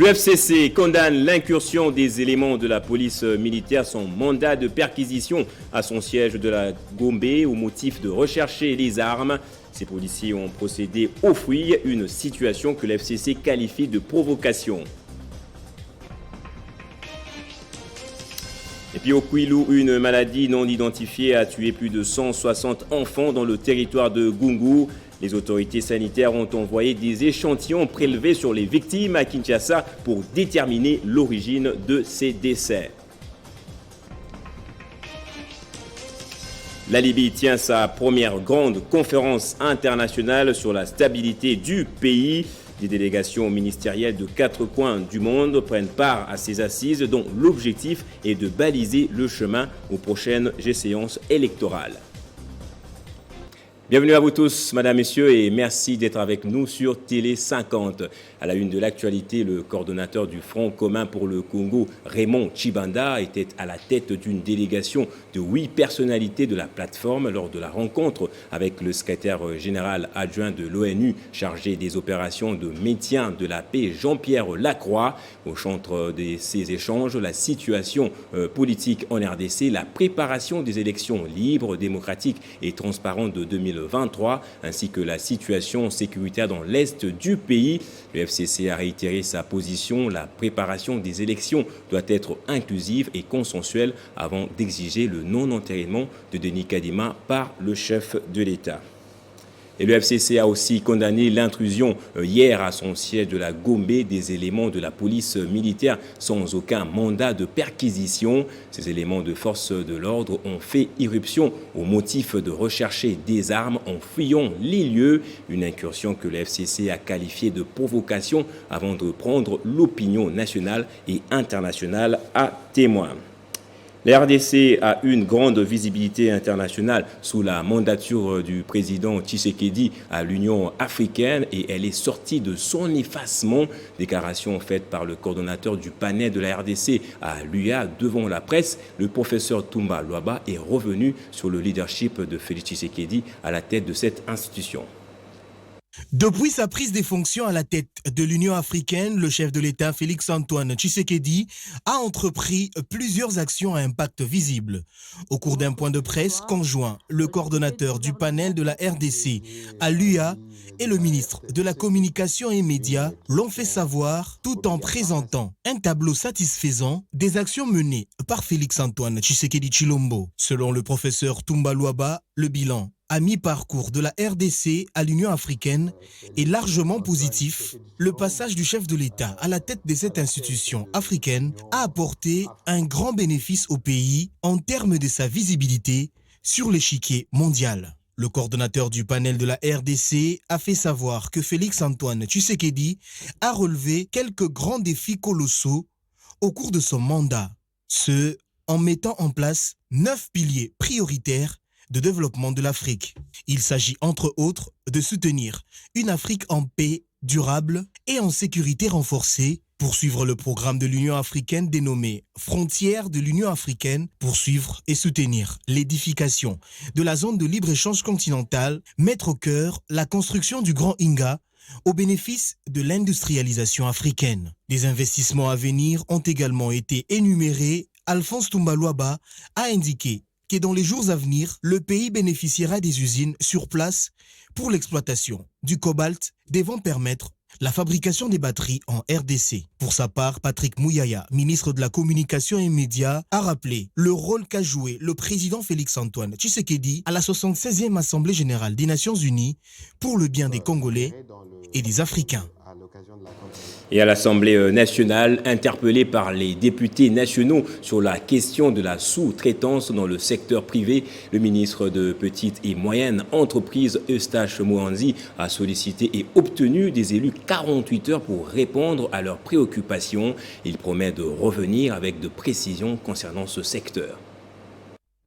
Le FCC condamne l'incursion des éléments de la police militaire sans mandat de perquisition à son siège de la Gombe au motif de rechercher les armes. Ces policiers ont procédé aux fouilles, une situation que le FCC qualifie de provocation. Et puis au Kwilu, une maladie non identifiée a tué plus de 160 enfants dans le territoire de Gungu. Les autorités sanitaires ont envoyé des échantillons prélevés sur les victimes à Kinshasa pour déterminer l'origine de ces décès. La Libye tient sa première grande conférence internationale sur la stabilité du pays. Des délégations ministérielles de 4 coins du monde prennent part à ces assises dont l'objectif est de baliser le chemin aux prochaines échéances électorales. Bienvenue à vous tous, madame, messieurs, et merci d'être avec nous sur Télé 50. À la une de l'actualité, le coordonnateur du Front commun pour le Congo, Raymond Tshibanda, était à la tête d'une délégation de 8 personnalités de la plateforme lors de la rencontre avec le secrétaire général adjoint de l'ONU chargé des opérations de maintien de la paix, Jean-Pierre Lacroix. Au centre de ces échanges, la situation politique en RDC, la préparation des élections libres, démocratiques et transparentes de 2023, ainsi que la situation sécuritaire dans l'est du pays. Le FCC a réitéré sa position. La préparation des élections doit être inclusive et consensuelle avant d'exiger le non-entérinement de Denis Kadima par le chef de l'État. Et le FCC a aussi condamné l'intrusion hier à son siège de la Gombe des éléments de la police militaire sans aucun mandat de perquisition. Ces éléments de force de l'ordre ont fait irruption au motif de rechercher des armes en fuyant les lieux. Une incursion que le FCC a qualifiée de provocation avant de prendre l'opinion nationale et internationale à témoin. La RDC a une grande visibilité internationale sous la mandature du président Tshisekedi à l'Union africaine et elle est sortie de son effacement. Déclaration faite par le coordonnateur du panel de la RDC à l'UA devant la presse. Le professeur Toumba Luaba est revenu sur le leadership de Félix Tshisekedi à la tête de cette institution. Depuis sa prise des fonctions à la tête de l'Union africaine, le chef de l'État Félix-Antoine Tshisekedi a entrepris plusieurs actions à impact visible. Au cours d'un point de presse conjoint, le coordonnateur du panel de la RDC à l'UA et le ministre de la Communication et Médias l'ont fait savoir tout en présentant un tableau satisfaisant des actions menées par Félix-Antoine Tshisekedi Tshilombo. Selon le professeur Toumba Luaba, le bilan à mi-parcours de la RDC à l'Union africaine est largement positif. Le passage du chef de l'État à la tête de cette institution africaine a apporté un grand bénéfice au pays en termes de sa visibilité sur l'échiquier mondial. Le coordonnateur du panel de la RDC a fait savoir que Félix-Antoine Tshisekedi a relevé quelques grands défis colossaux au cours de son mandat. Ce, en mettant en place 9 piliers prioritaires de développement de l'Afrique. Il s'agit entre autres de soutenir une Afrique en paix durable et en sécurité renforcée, poursuivre le programme de l'Union africaine dénommé Frontières de l'Union africaine, poursuivre et soutenir l'édification de la zone de libre-échange continentale, mettre au cœur la construction du Grand Inga au bénéfice de l'industrialisation africaine. Des investissements à venir ont également été énumérés. Alphonse Toumba Luaba a indiqué que dans les jours à venir, le pays bénéficiera des usines sur place pour l'exploitation du cobalt devant permettre la fabrication des batteries en RDC. Pour sa part, Patrick Mouyaya, ministre de la Communication et Médias, a rappelé le rôle qu'a joué le président Félix-Antoine Tshisekedi à la 76e Assemblée générale des Nations Unies pour le bien des Congolais et des Africains. Et à l'Assemblée nationale, interpellé par les députés nationaux sur la question de la sous-traitance dans le secteur privé, le ministre de Petites et Moyennes Entreprises, Eustache Mohanzi, a sollicité et obtenu des élus 48 heures pour répondre à leurs préoccupations. Il promet de revenir avec de précisions concernant ce secteur.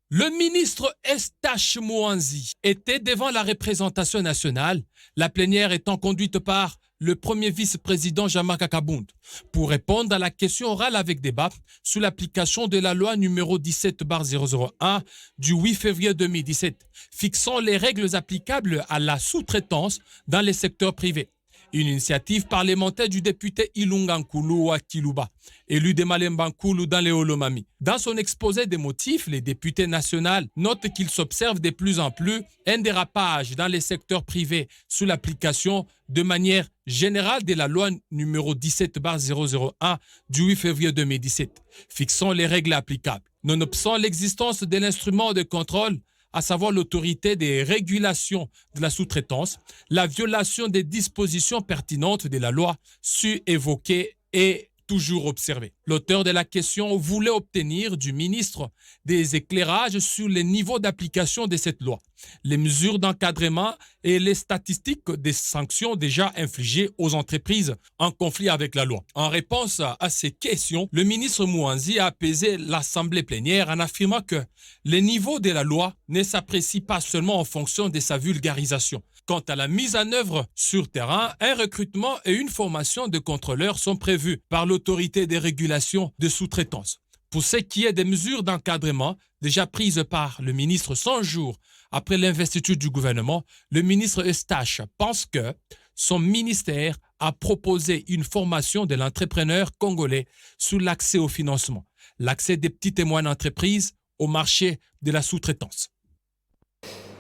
Le ministre Eustache Mohanzi était devant la représentation nationale, la plénière étant conduite par le premier vice-président Jean-Marc Akabound, pour répondre à la question orale avec débat sous l'application de la loi numéro 17/001 du 8 février 2017, fixant les règles applicables à la sous-traitance dans les secteurs privés. Une initiative parlementaire du député Ilunga Nkulu wa Kiluba, élu de Malemba Nkulu dans les Olomami. Dans son exposé des motifs, les députés nationaux notent qu'il s'observe de plus en plus un dérapage dans les secteurs privés sous l'application de manière générale de la loi numéro 17/001 du 8 février 2017, fixant les règles applicables. Nonobstant l'existence de l'instrument de contrôle, à savoir l'autorité des régulations de la sous-traitance, la violation des dispositions pertinentes de la loi su-évoquée est toujours observée. L'auteur de la question voulait obtenir du ministre des éclairages sur les niveaux d'application de cette loi, les mesures d'encadrement et les statistiques des sanctions déjà infligées aux entreprises en conflit avec la loi. En réponse à ces questions, le ministre Mouanzi a apaisé l'Assemblée plénière en affirmant que le niveau de la loi ne s'apprécie pas seulement en fonction de sa vulgarisation. Quant à la mise en œuvre sur terrain, un recrutement et une formation de contrôleurs sont prévus par l'autorité des régulations de sous-traitance. Pour ce qui est des mesures d'encadrement déjà prises par le ministre 100 jours après l'investiture du gouvernement, le ministre Eustache pense que son ministère a proposé une formation de l'entrepreneur congolais sur l'accès au financement, l'accès des petites et moyennes entreprises au marché de la sous-traitance.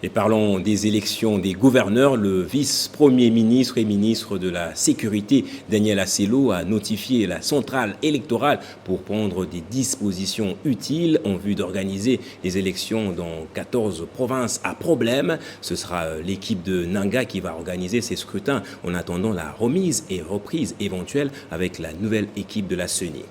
Et parlons des élections des gouverneurs. Le vice-premier ministre et ministre de la Sécurité, Daniel Asselo, a notifié la centrale électorale pour prendre des dispositions utiles en vue d'organiser les élections dans 14 provinces à problème. Ce sera l'équipe de Nanga qui va organiser ces scrutins en attendant la remise et reprise éventuelle avec la nouvelle équipe de la CENI.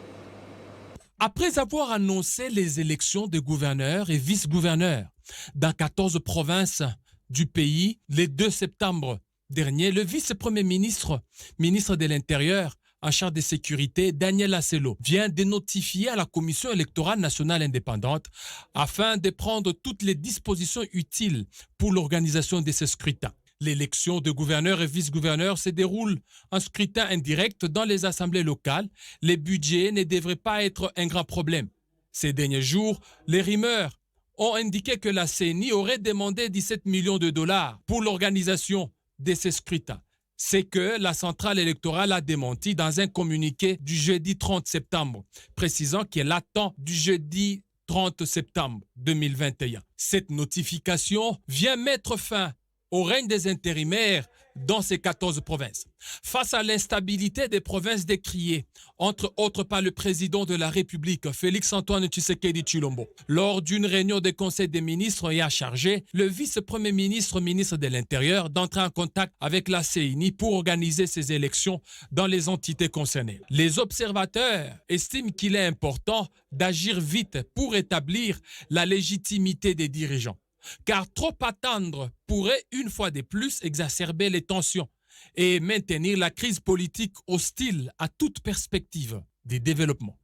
Après avoir annoncé les élections de gouverneurs et vice-gouverneurs dans 14 provinces du pays, le 2 septembre dernier, le vice-premier ministre, ministre de l'Intérieur, en charge de sécurité, Daniel Asselo, vient de notifier à la Commission électorale nationale indépendante afin de prendre toutes les dispositions utiles pour l'organisation de ces scrutins. L'élection de gouverneurs et vice-gouverneurs se déroule en scrutin indirect dans les assemblées locales. Les budgets ne devraient pas être un grand problème. Ces derniers jours, les rumeurs ont indiqué que la CENI aurait demandé 17 millions de dollars pour l'organisation de ces scrutins. C'est que la centrale électorale a démenti dans un communiqué du jeudi 30 septembre, précisant qu'elle attend du jeudi 30 septembre 2021. Cette notification vient mettre fin au règne des intérimaires dans ces 14 provinces. Face à l'instabilité des provinces décriées, entre autres par le président de la République, Félix-Antoine Tshisekedi Tshilombo, lors d'une réunion des conseils des ministres ayant chargé le vice-premier ministre, ministre de l'Intérieur, d'entrer en contact avec la CENI pour organiser ces élections dans les entités concernées. Les observateurs estiment qu'il est important d'agir vite pour établir la légitimité des dirigeants. Car trop attendre pourrait une fois de plus exacerber les tensions et maintenir la crise politique hostile à toute perspective de développement.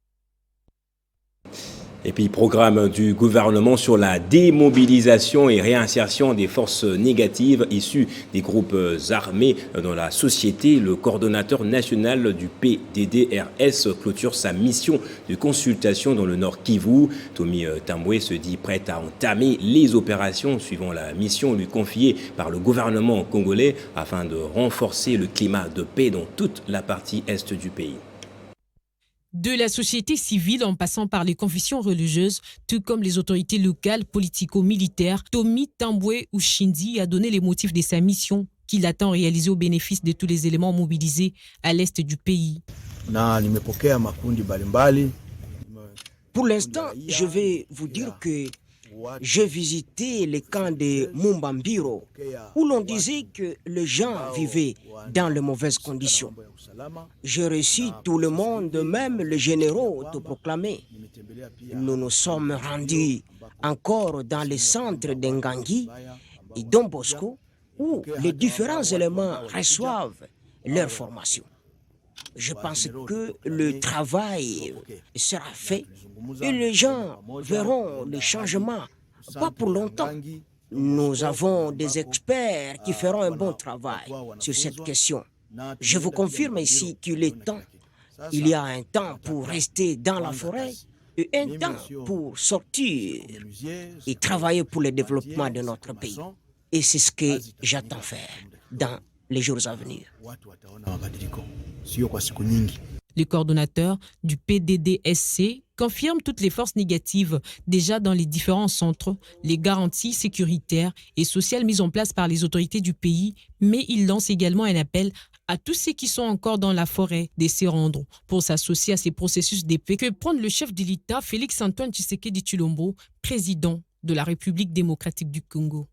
Et puis, programme du gouvernement sur la démobilisation et réinsertion des forces négatives issues des groupes armés dans la société. Le coordonnateur national du PDDRS clôture sa mission de consultation dans le Nord Kivu. Tommy Tambwe se dit prêt à entamer les opérations suivant la mission lui confiée par le gouvernement congolais afin de renforcer le climat de paix dans toute la partie est du pays. De la société civile en passant par les confessions religieuses, tout comme les autorités locales, politico-militaires, Tommy Tambwe Ushindi a donné les motifs de sa mission qu'il attend réaliser au bénéfice de tous les éléments mobilisés à l'est du pays. Pour l'instant, je vais vous dire que j'ai visité les camps de Mumbambiro, où l'on disait que les gens vivaient dans de mauvaises conditions. J'ai reçu tout le monde, même les généraux autoproclamés. Nous nous sommes rendus encore dans les centres d'Engangui et Don Bosco, où les différents éléments reçoivent leur formation. Je pense que le travail sera fait et les gens verront les changements, pas pour longtemps. Nous avons des experts qui feront un bon travail sur cette question. Je vous confirme ici qu'il est temps. Il y a un temps pour rester dans la forêt et un temps pour sortir et travailler pour le développement de notre pays. Et c'est ce que j'attends faire dans les jours à venir. Le coordonnateur du PDDSC confirme toutes les forces négatives déjà dans les différents centres, les garanties sécuritaires et sociales mises en place par les autorités du pays, mais il lance également un appel à tous ceux qui sont encore dans la forêt de se rendre pour s'associer à ces processus de paix que prend le chef de l'État, Félix Antoine Tshisekedi Tshilombo, président de la République démocratique du Congo.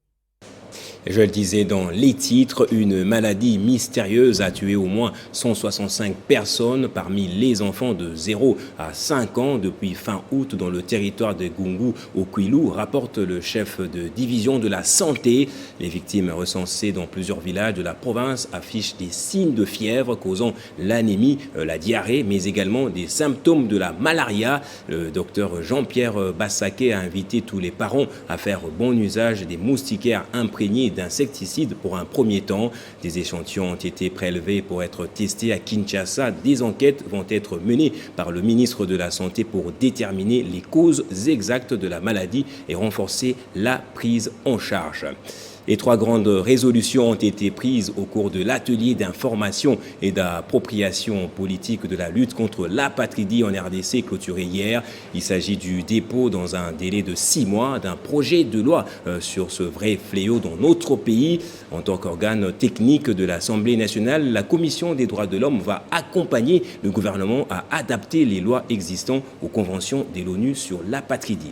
Je le disais dans les titres, une maladie mystérieuse a tué au moins 165 personnes parmi les enfants de 0 à 5 ans depuis fin août dans le territoire de Gungu au Kwilu, rapporte le chef de division de la santé. Les victimes recensées dans plusieurs villages de la province affichent des signes de fièvre causant l'anémie, la diarrhée, mais également des symptômes de la malaria. Le docteur Jean-Pierre Bassaquet a invité tous les parents à faire bon usage des moustiquaires imprégnés d'insecticides pour un premier temps. Des échantillons ont été prélevés pour être testés à Kinshasa. Des enquêtes vont être menées par le ministre de la Santé pour déterminer les causes exactes de la maladie et renforcer la prise en charge. Et 3 grandes résolutions ont été prises au cours de l'atelier d'information et d'appropriation politique de la lutte contre l'apatridie en RDC clôturé hier. Il s'agit du dépôt dans un délai de 6 mois d'un projet de loi sur ce vrai fléau dans notre pays. En tant qu'organe technique de l'Assemblée nationale, la Commission des droits de l'homme va accompagner le gouvernement à adapter les lois existantes aux conventions de l'ONU sur l'apatridie.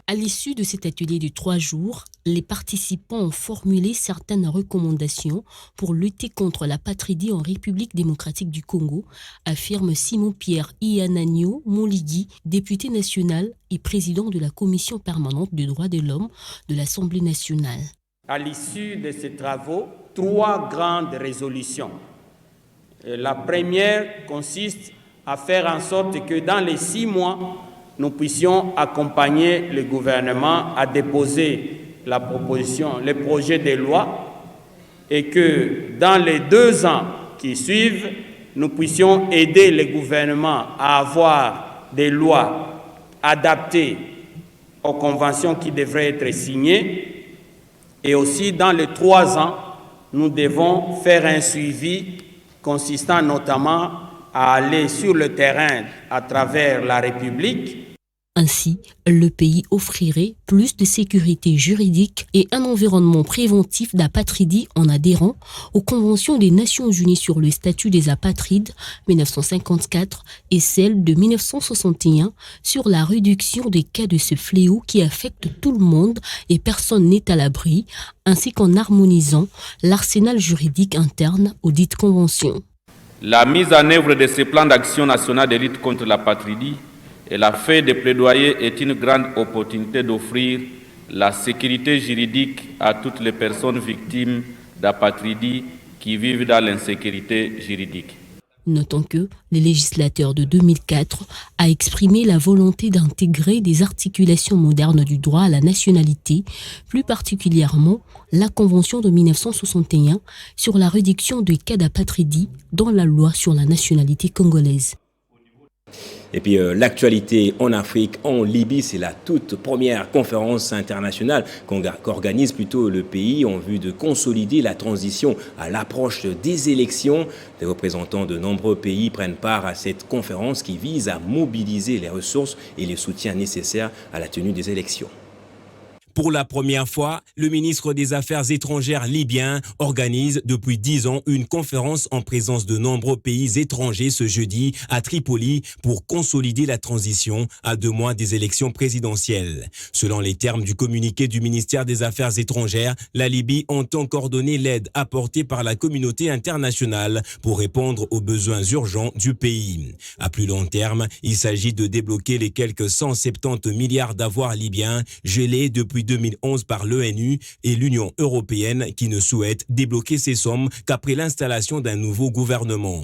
À l'issue de cet atelier de 3 jours, les participants ont formulé certaines recommandations pour lutter contre l'apatridie en République démocratique du Congo, affirme Simon-Pierre Ianagno Moligui, député national et président de la Commission permanente des droits de l'homme de l'Assemblée nationale. À l'issue de ces travaux, 3 grandes résolutions. La première consiste à faire en sorte que dans les 6 mois, nous puissions accompagner le gouvernement à déposer la proposition, le projet de loi, et que dans les 2 ans qui suivent, nous puissions aider le gouvernement à avoir des lois adaptées aux conventions qui devraient être signées. Et aussi, dans les 3 ans, nous devons faire un suivi consistant notamment à aller sur le terrain à travers la République. Ainsi, le pays offrirait plus de sécurité juridique et un environnement préventif d'apatridie en adhérant aux conventions des Nations Unies sur le statut des apatrides 1954 et celle de 1961 sur la réduction des cas de ce fléau qui affecte tout le monde et personne n'est à l'abri, ainsi qu'en harmonisant l'arsenal juridique interne aux dites conventions. La mise en œuvre de ce plan d'action national de lutte contre l'apatridie et la feuille de plaidoyer est une grande opportunité d'offrir la sécurité juridique à toutes les personnes victimes d'apatridie qui vivent dans l'insécurité juridique. Notons que le législateur de 2004 a exprimé la volonté d'intégrer des articulations modernes du droit à la nationalité, plus particulièrement la Convention de 1961 sur la réduction des cas d'apatridie dans la loi sur la nationalité congolaise. Et puis l'actualité en Afrique, en Libye, c'est la toute première conférence internationale qu'organise plutôt le pays en vue de consolider la transition à l'approche des élections. Des représentants de nombreux pays prennent part à cette conférence qui vise à mobiliser les ressources et les soutiens nécessaires à la tenue des élections. Pour la première fois, le ministre des Affaires étrangères libyen organise depuis 10 ans une conférence en présence de nombreux pays étrangers ce jeudi à Tripoli pour consolider la transition à 2 mois des élections présidentielles. Selon les termes du communiqué du ministère des Affaires étrangères, la Libye entend coordonner l'aide apportée par la communauté internationale pour répondre aux besoins urgents du pays. À plus long terme, il s'agit de débloquer les quelques 170 milliards d'avoirs libyens gelés depuis 2011 par l'ONU et l'Union européenne qui ne souhaite débloquer ces sommes qu'après l'installation d'un nouveau gouvernement.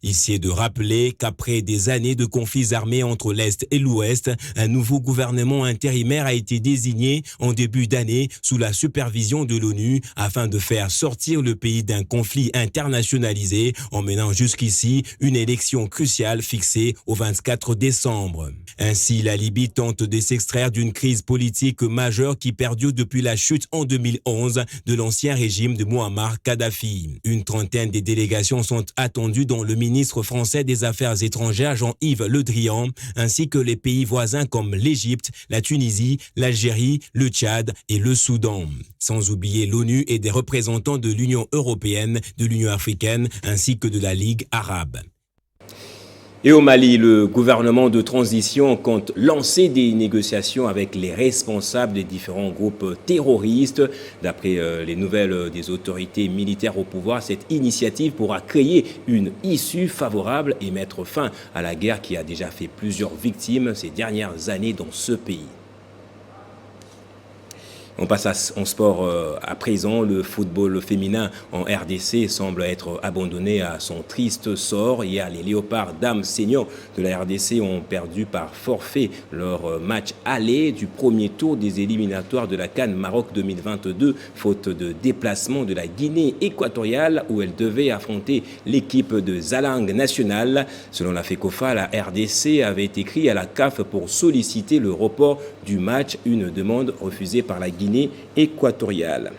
Ici est de rappeler qu'après des années de conflits armés entre l'Est et l'Ouest, un nouveau gouvernement intérimaire a été désigné en début d'année sous la supervision de l'ONU afin de faire sortir le pays d'un conflit internationalisé en menant jusqu'ici une élection cruciale fixée au 24 décembre. Ainsi, la Libye tente de s'extraire d'une crise politique majeure qui perdure depuis la chute en 2011 de l'ancien régime de Muammar Kadhafi. Une trentaine de délégations sont attendues dont le ministre français des Affaires étrangères Jean-Yves Le Drian, ainsi que les pays voisins comme l'Égypte, la Tunisie, l'Algérie, le Tchad et le Soudan. Sans oublier l'ONU et des représentants de l'Union européenne, de l'Union africaine ainsi que de la Ligue arabe. Et au Mali, le gouvernement de transition compte lancer des négociations avec les responsables des différents groupes terroristes. D'après les nouvelles des autorités militaires au pouvoir, cette initiative pourra créer une issue favorable et mettre fin à la guerre qui a déjà fait plusieurs victimes ces dernières années dans ce pays. On passe en sport à présent. Le football féminin en RDC semble être abandonné à son triste sort. Hier, les Léopards dames seniors de la RDC ont perdu par forfait leur match aller du premier tour des éliminatoires de la CAN Maroc 2022, faute de déplacement de la Guinée équatoriale où elle devait affronter l'équipe de Zalang National. Selon la FECOFA, la RDC avait écrit à la CAF pour solliciter le report du match, une demande refusée par la Guinée équatoriale.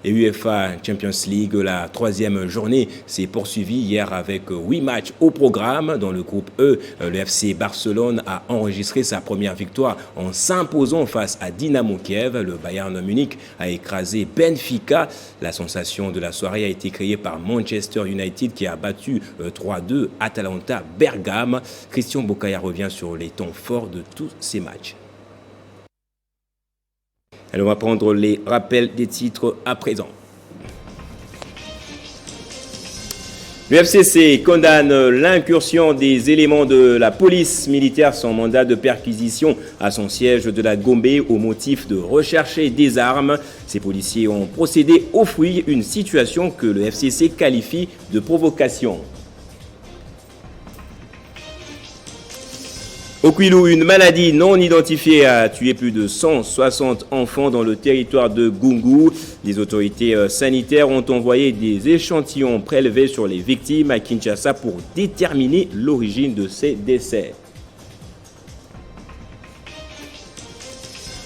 Et UEFA Champions League, la troisième journée s'est poursuivie hier avec 8 matchs au programme. Dans le groupe E, le FC Barcelone a enregistré sa première victoire en s'imposant face à Dynamo Kiev. Le Bayern Munich a écrasé Benfica. La sensation de la soirée a été créée par Manchester United qui a battu 3-2 Atalanta Bergame. Christian Bokaya revient sur les temps forts de tous ces matchs. Alors on va prendre les rappels des titres à présent. Le FCC condamne l'incursion des éléments de la police militaire sans mandat de perquisition à son siège de la Gombe au motif de rechercher des armes. Ces policiers ont procédé aux fouilles, une situation que le FCC qualifie de provocation. Au Kwilu, une maladie non identifiée a tué plus de 160 enfants dans le territoire de Gungu. Les autorités sanitaires ont envoyé des échantillons prélevés sur les victimes à Kinshasa pour déterminer l'origine de ces décès.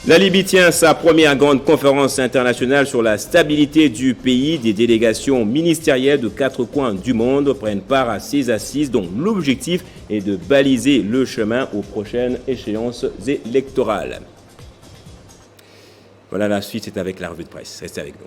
La Libye tient sa première grande conférence internationale sur la stabilité du pays. Des délégations ministérielles de 4 coins du monde prennent part à ces assises dont l'objectif est de baliser le chemin aux prochaines échéances électorales. Voilà, la suite, c'est avec la revue de presse. Restez avec nous.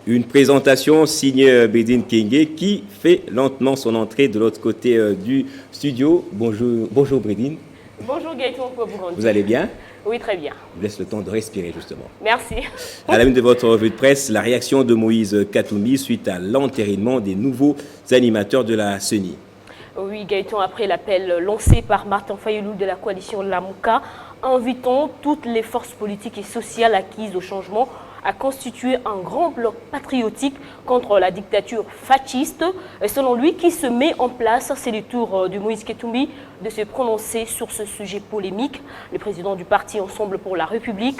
Une présentation signée Bredine Kenge qui fait lentement son entrée de l'autre côté du studio. Bonjour Bredine. Bonjour Gaëtan. Vous allez bien? Oui, très bien. Je vous laisse le temps de respirer justement. Merci. À la une de votre revue de presse, la réaction de Moïse Katumbi suite à l'entérinement des nouveaux animateurs de la CENI. Oui, Gaëtan, après l'appel lancé par Martin Fayulu de la coalition Lamouka, invitant toutes les forces politiques et sociales acquises au changement à constituer un grand bloc patriotique contre la dictature fasciste. Selon lui, qui se met en place, c'est le tour de Moïse Katumbi de se prononcer sur ce sujet polémique. Le président du parti Ensemble pour la République,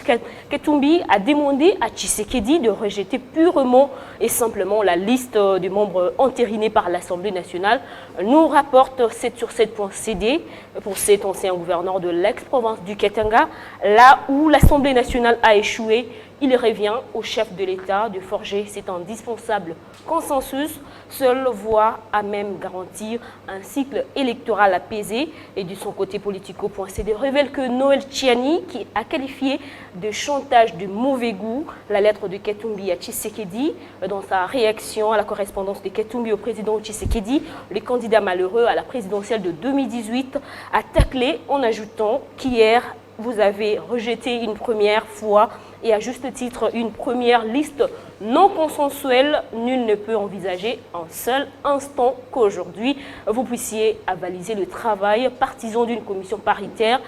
Katumbi, a demandé à Tshisekedi de rejeter purement et simplement la liste des membres entérinés par l'Assemblée nationale. Nous rapporte 7sur7.cd pour cet ancien gouverneur de l'ex-province du Katanga, là où l'Assemblée nationale a échoué. Il revient au chef de l'État de forger cet indispensable consensus, seule voie à même garantir un cycle électoral apaisé. Et de son côté, Politico.cd révèle que Noël Tchiani, qui a qualifié de chantage de mauvais goût la lettre de Katumbi à Tshisekedi, dans sa réaction à la correspondance de Katumbi au président Tshisekedi, le candidat malheureux à la présidentielle de 2018 a taclé en ajoutant qu'hier, vous avez rejeté une première fois et à juste titre une première liste non consensuelle. Nul ne peut envisager un seul instant qu'aujourd'hui vous puissiez avaliser le travail partisan d'une commission paritaire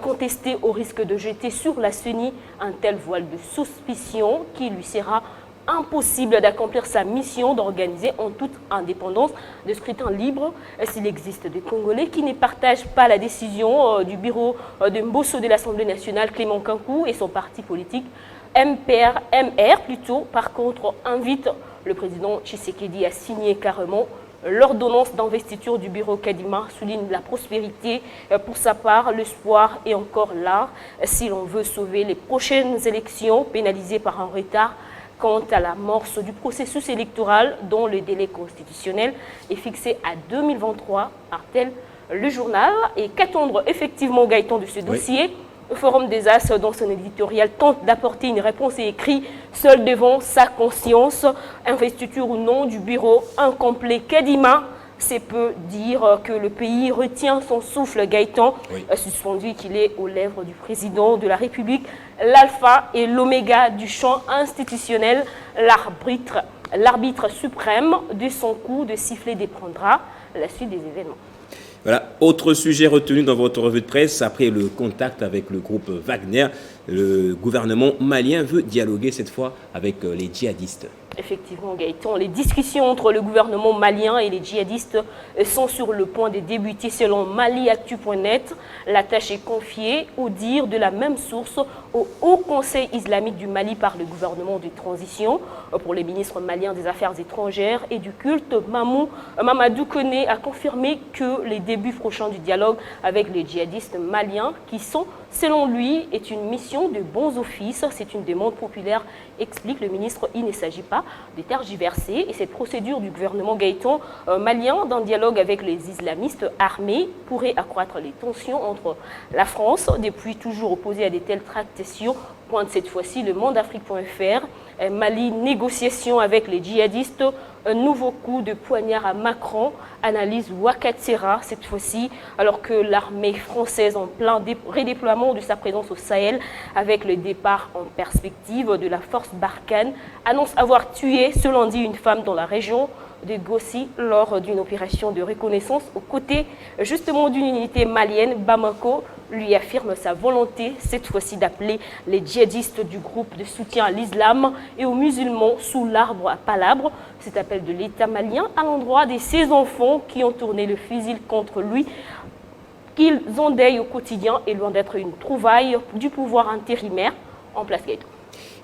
contestée au risque de jeter sur la CENI un tel voile de suspicion qui lui sera impossible d'accomplir sa mission d'organiser en toute indépendance des scrutins libres. S'il existe des Congolais qui ne partagent pas la décision du bureau de Mbosso de l'Assemblée nationale, Clément Kankou, et son parti politique MR, par contre, invite le président Tshisekedi à signer carrément l'ordonnance d'investiture du bureau Kadima, souligne la prospérité pour sa part, l'espoir et encore l'art si l'on veut sauver les prochaines élections pénalisées par un retard quant à l'amorce du processus électoral dont le délai constitutionnel est fixé à 2023, martèle le journal. Et qu'attendre effectivement, Gaëtan, de ce dossier? Le Forum des As, dans son éditorial, tente d'apporter une réponse et écrit « Seul devant sa conscience, investiture ou non du bureau incomplet Kadima ». C'est peu dire que le pays retient son souffle, Gaëtan, suspendu qu'il est aux lèvres du président de la République, l'alpha et l'oméga du champ institutionnel, l'arbitre suprême de son coup de sifflet dépendra la suite des événements. Voilà, autre sujet retenu dans votre revue de presse, après le contact avec le groupe Wagner, le gouvernement malien veut dialoguer cette fois avec les djihadistes. Effectivement, Gaëtan, les discussions entre le gouvernement malien et les djihadistes sont sur le point de débuter selon maliactu.net. La tâche est confiée, au dire de la même source, au Haut Conseil islamique du Mali par le gouvernement de transition. Pour les ministres maliens des Affaires étrangères et du culte, Mamadou Koné a confirmé que les débuts prochains du dialogue avec les djihadistes maliens, qui sont, selon lui, est une mission de bons offices. C'est une demande populaire, explique le ministre. Il ne s'agit pas de tergiverser. Et cette procédure du gouvernement Gaëtan malien d'un dialogue avec les islamistes armés pourrait accroître les tensions entre la France, depuis toujours opposée à de telles tractations, pointe cette fois-ci le mondeafrique.fr. Mali, négociation avec les djihadistes, un nouveau coup de poignard à Macron, analyse Wakatsera cette fois-ci, alors que l'armée française en plein redéploiement de sa présence au Sahel, avec le départ en perspective de la force Barkhane, annonce avoir tué ce lundi une femme dans la région de Gossi lors d'une opération de reconnaissance aux côtés justement d'une unité malienne. Bamako lui affirme sa volonté cette fois-ci d'appeler les djihadistes du groupe de soutien à l'islam et aux musulmans sous l'arbre à palabres. Cet appel de l'État malien à l'endroit de ses enfants qui ont tourné le fusil contre lui, qu'ils endeuillent au quotidien, est loin d'être une trouvaille du pouvoir intérimaire en place. Gaëtan.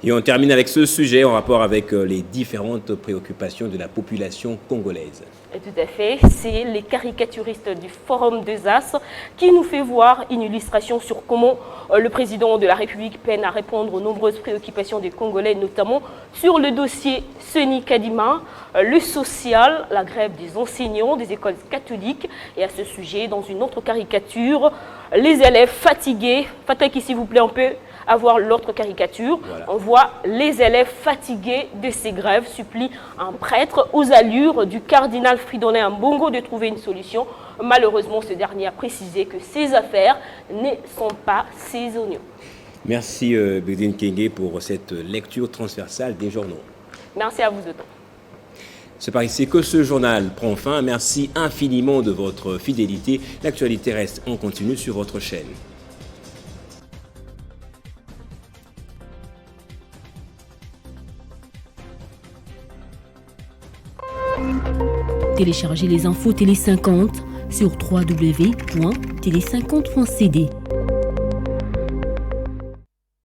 Et on termine avec ce sujet en rapport avec les différentes préoccupations de la population congolaise. Et tout à fait, c'est les caricaturistes du Forum des As qui nous fait voir une illustration sur comment le président de la République peine à répondre aux nombreuses préoccupations des Congolais, notamment sur le dossier CENI Kadima, le social, la grève des enseignants des écoles catholiques. Et à ce sujet, dans une autre caricature, les élèves fatigués. Fataki, s'il vous plaît, on peut avoir l'autre caricature. Voilà. On voit les élèves fatigués de ces grèves supplient un prêtre aux allures du cardinal Fridolin Ambongo de trouver une solution. Malheureusement, ce dernier a précisé que ces affaires ne sont pas ses oignons. Merci Bédine Kenge pour cette lecture transversale des journaux. Merci à vous autant. C'est par ici que ce journal prend fin. Merci infiniment de votre fidélité. L'actualité reste en continu sur votre chaîne. Téléchargez les infos Télé 50 sur www.télé50.cd.